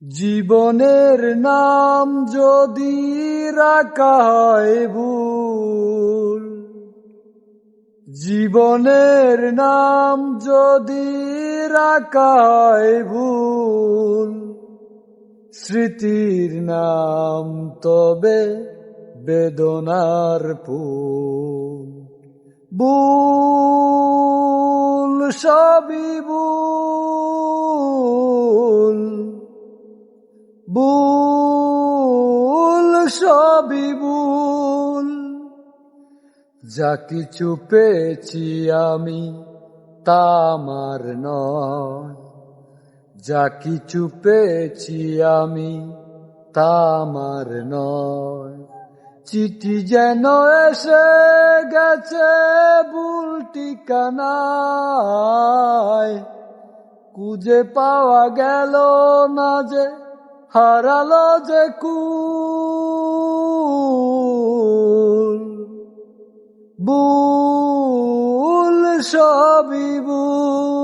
জীবনের নাম যদি রাখা হয় ভুল, জীবনের নাম যদি রাখা হয় ভুল, স্মৃতির নাম তবে বেদনার ফুল। ভুল সবই ভুল, ভুল সবই ভুল। যা কিছু পেয়েছি আমি তা আমার নয়, যা কিছু পেয়েছি আমি তা আমার নয়। চিঠি যেন এসে গেছে ভুল ঠিকানায়, খুঁজে পাওয়া গেল না যে, হারালো যে কুল। ভুল সবই ভুল।